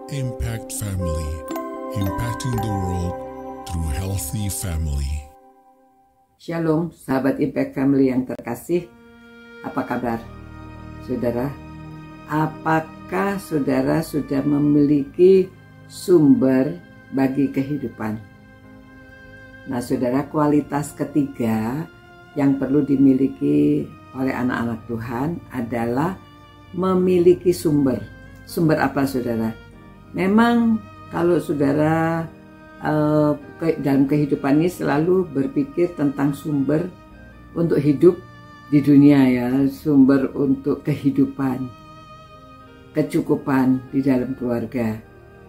Impact Family, impacting the world through healthy family. Shalom, sahabat Impact Family yang terkasih. Apa kabar, saudara? Apakah saudara sudah memiliki sumber bagi kehidupan? Nah, saudara, kualitas ketiga yang perlu dimiliki oleh anak-anak Tuhan adalah memiliki sumber. Sumber apa, saudara? Memang kalau saudara dalam kehidupan ini selalu berpikir tentang sumber untuk hidup di dunia, ya, sumber untuk kehidupan, kecukupan di dalam keluarga.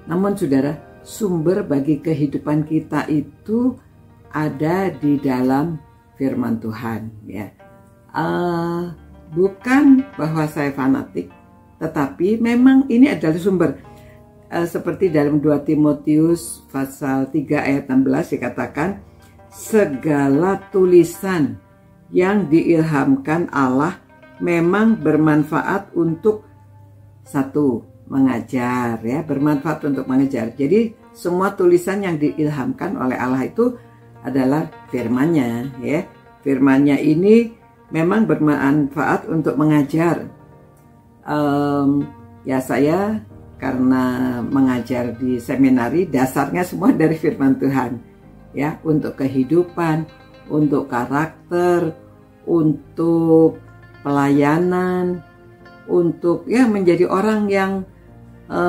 Namun saudara, sumber bagi kehidupan kita itu ada di dalam firman Tuhan, ya. Bukan bahwa saya fanatik, tetapi memang ini adalah sumber. Seperti dalam 2 Timotius pasal 3 ayat 16 dikatakan, segala tulisan yang diilhamkan Allah memang bermanfaat untuk satu, mengajar, ya, bermanfaat untuk mengajar. Jadi semua tulisan yang diilhamkan oleh Allah itu adalah firman-Nya, ya. Firman-Nya ini memang bermanfaat untuk mengajar. Ya, saya karena mengajar di seminari, dasarnya semua dari firman Tuhan, ya, untuk kehidupan, untuk karakter, untuk pelayanan, untuk, ya, menjadi orang yang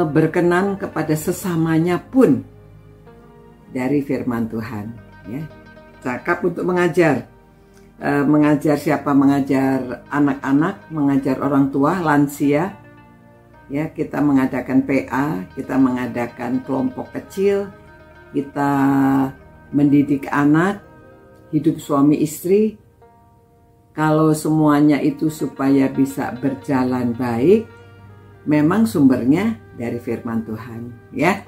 berkenan kepada sesamanya pun dari firman Tuhan, ya. Cakap untuk mengajar. Mengajar siapa? Mengajar anak-anak, mengajar orang tua, lansia. Ya, kita mengadakan PA, kita mengadakan kelompok kecil, kita mendidik anak, hidup suami istri. Kalau semuanya itu supaya bisa berjalan baik, memang sumbernya dari firman Tuhan, ya.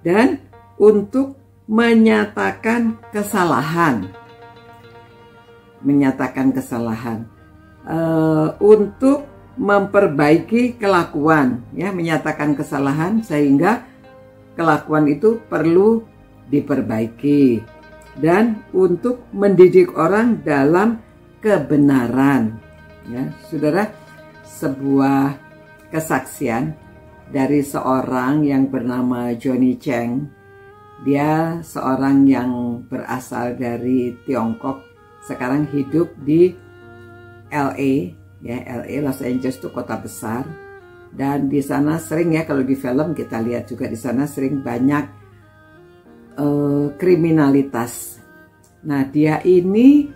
Dan untuk menyatakan kesalahan, untuk memperbaiki kelakuan, ya, menyatakan kesalahan sehingga kelakuan itu perlu diperbaiki, dan untuk mendidik orang dalam kebenaran, ya. Saudara, sebuah kesaksian dari seorang yang bernama Johnny Cheng. Dia seorang yang berasal dari Tiongkok, sekarang hidup di LA. Ya, LA, Los Angeles itu kota besar, dan di sana sering, ya, kalau di film kita lihat juga di sana sering banyak kriminalitas. Nah, dia ini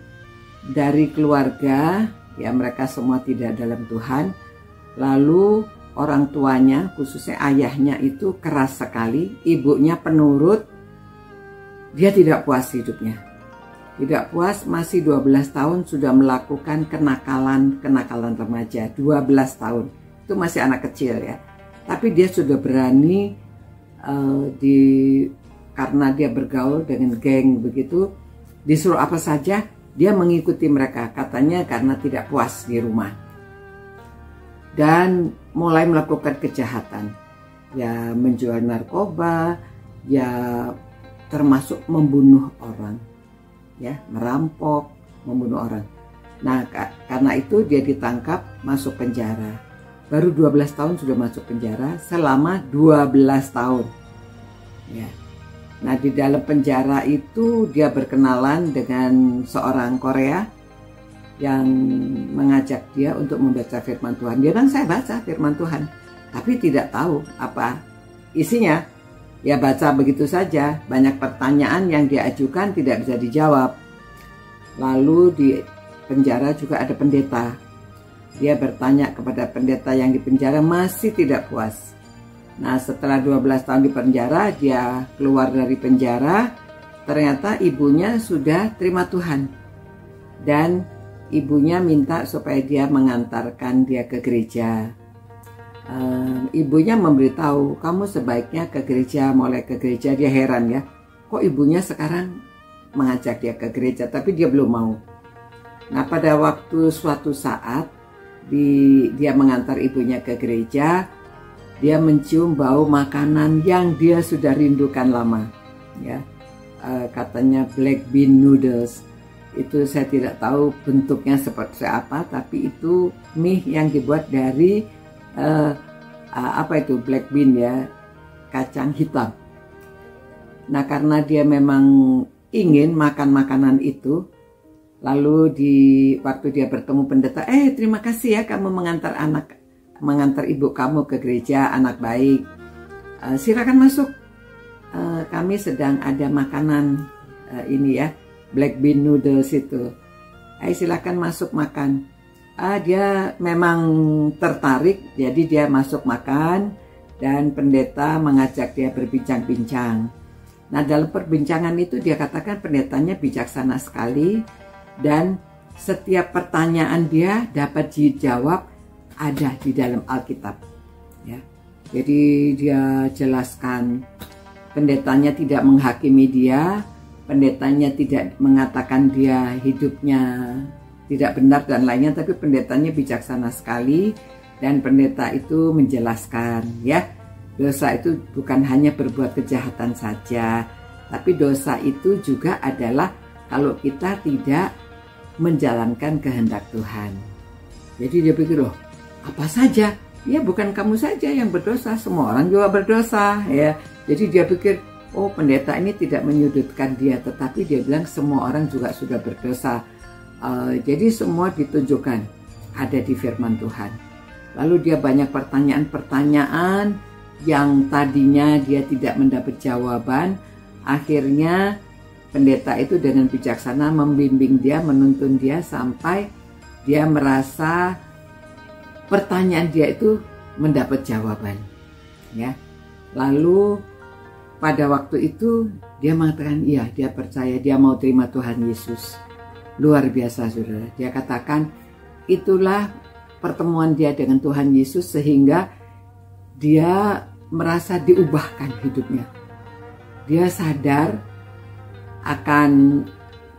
dari keluarga, ya, mereka semua tidak dalam Tuhan. Lalu orang tuanya, khususnya ayahnya itu keras sekali, ibunya penurut. Dia tidak puas hidupnya. Tidak puas, masih 12 tahun sudah melakukan kenakalan remaja. 12 tahun, itu masih anak kecil, ya. Tapi dia sudah berani, karena dia bergaul dengan geng begitu, disuruh apa saja, dia mengikuti mereka. Katanya karena tidak puas di rumah. Dan mulai melakukan kejahatan. Ya, menjual narkoba, ya, termasuk membunuh orang. Ya, merampok, membunuh orang. Nah, karena itu dia ditangkap, masuk penjara. Baru 12 tahun sudah masuk penjara, selama 12 tahun. Ya. Nah, di dalam penjara itu dia berkenalan dengan seorang Korea yang mengajak dia untuk membaca firman Tuhan. Dia bilang, saya baca firman Tuhan, tapi tidak tahu apa isinya. Ya, baca begitu saja, banyak pertanyaan yang diajukan tidak bisa dijawab. Lalu di penjara juga ada pendeta. Dia bertanya kepada pendeta yang di penjara, masih tidak puas. Nah, setelah 12 tahun di penjara, dia keluar dari penjara. Ternyata ibunya sudah terima Tuhan. Dan ibunya minta supaya dia mengantarkan dia ke gereja. Ibunya memberitahu, kamu sebaiknya ke gereja, mulai ke gereja. Dia heran, ya, kok ibunya sekarang mengajak dia ke gereja, tapi dia belum mau. Nah, pada waktu suatu saat dia mengantar ibunya ke gereja, dia mencium bau makanan yang dia sudah rindukan lama, ya. Katanya black bean noodles. Itu saya tidak tahu bentuknya seperti apa, tapi itu mie yang dibuat dari black bean, ya, kacang hitam. Nah, karena dia memang ingin makan makanan itu, lalu waktu dia bertemu pendeta, terima kasih ya kamu mengantar ibu kamu ke gereja, anak baik. Silakan masuk. Kami sedang ada makanan ini ya, black bean noodles itu. Silakan masuk makan. Dia memang tertarik, jadi dia masuk makan dan pendeta mengajak dia berbincang-bincang. Nah, dalam perbincangan itu dia katakan pendetanya bijaksana sekali dan setiap pertanyaan dia dapat dijawab ada di dalam Alkitab. Ya. Jadi dia jelaskan, pendetanya tidak menghakimi dia, pendetanya tidak mengatakan dia hidupnya tidak benar dan lainnya, tapi pendetanya bijaksana sekali dan pendeta itu menjelaskan, ya, dosa itu bukan hanya berbuat kejahatan saja, tapi dosa itu juga adalah kalau kita tidak menjalankan kehendak Tuhan. Jadi dia pikir, loh, apa saja? Ya, bukan kamu saja yang berdosa, semua orang juga berdosa, ya. Jadi dia pikir, oh, pendeta ini tidak menyudutkan dia, tetapi dia bilang semua orang juga sudah berdosa. Jadi semua ditunjukkan ada di firman Tuhan. Lalu dia banyak pertanyaan-pertanyaan yang tadinya dia tidak mendapat jawaban. Akhirnya pendeta itu dengan bijaksana membimbing dia, menuntun dia sampai dia merasa pertanyaan dia itu mendapat jawaban. Ya. Lalu pada waktu itu dia mengatakan iya, dia percaya, dia mau terima Tuhan Yesus. Luar biasa, saudara. Dia katakan itulah pertemuan dia dengan Tuhan Yesus sehingga dia merasa diubahkan hidupnya. Dia sadar akan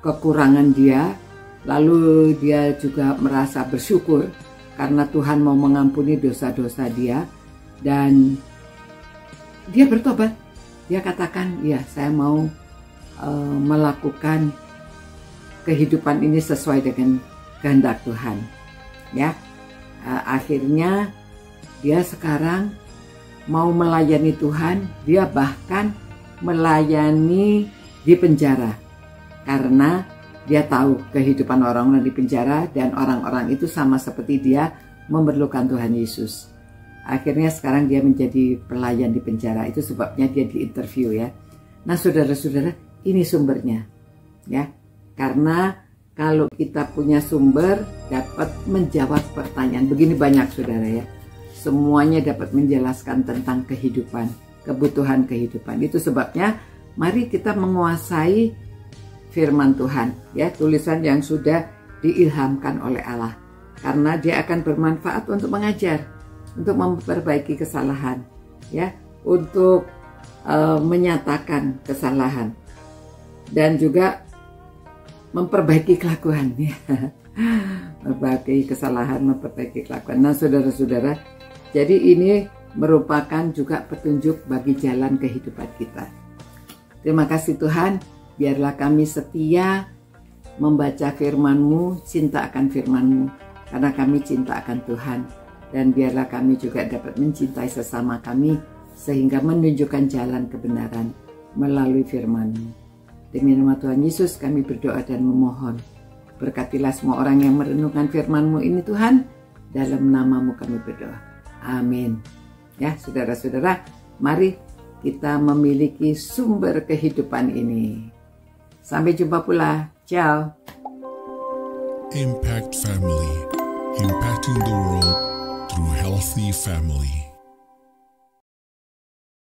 kekurangan dia, lalu dia juga merasa bersyukur karena Tuhan mau mengampuni dosa-dosa dia dan dia bertobat. Dia katakan, ya, saya mau melakukan kehidupan ini sesuai dengan kehendak Tuhan. Ya, akhirnya dia sekarang mau melayani Tuhan. Dia bahkan melayani di penjara karena dia tahu kehidupan orang-orang di penjara dan orang-orang itu sama seperti dia memerlukan Tuhan Yesus. Akhirnya sekarang dia menjadi pelayan di penjara. Itu sebabnya dia diinterview, ya. Nah, saudara-saudara, ini sumbernya, ya. Karena kalau kita punya sumber dapat menjawab pertanyaan. Begini banyak, saudara, ya. Semuanya dapat menjelaskan tentang kehidupan, kebutuhan kehidupan. Itu sebabnya mari kita menguasai firman Tuhan, ya, tulisan yang sudah diilhamkan oleh Allah. Karena dia akan bermanfaat untuk mengajar, untuk memperbaiki kesalahan, ya, untuk menyatakan kesalahan dan juga memperbaiki kelakuan, ya. Memperbaiki kesalahan, memperbaiki kelakuan. Nah, saudara-saudara, jadi ini merupakan juga petunjuk bagi jalan kehidupan kita. Terima kasih Tuhan, biarlah kami setia membaca firman-Mu, cinta akan firman-Mu, karena kami cinta akan Tuhan. Dan biarlah kami juga dapat mencintai sesama kami, sehingga menunjukkan jalan kebenaran melalui firman-Mu. Demi nama Tuhan Yesus kami berdoa dan memohon. Berkatilah semua orang yang merenungkan firman-Mu ini Tuhan. Dalam nama-Mu kami berdoa. Amin. Ya, saudara-saudara, mari kita memiliki sumber kehidupan ini. Sampai jumpa pula. Ciao. Impact Family, impacting the world through healthy family.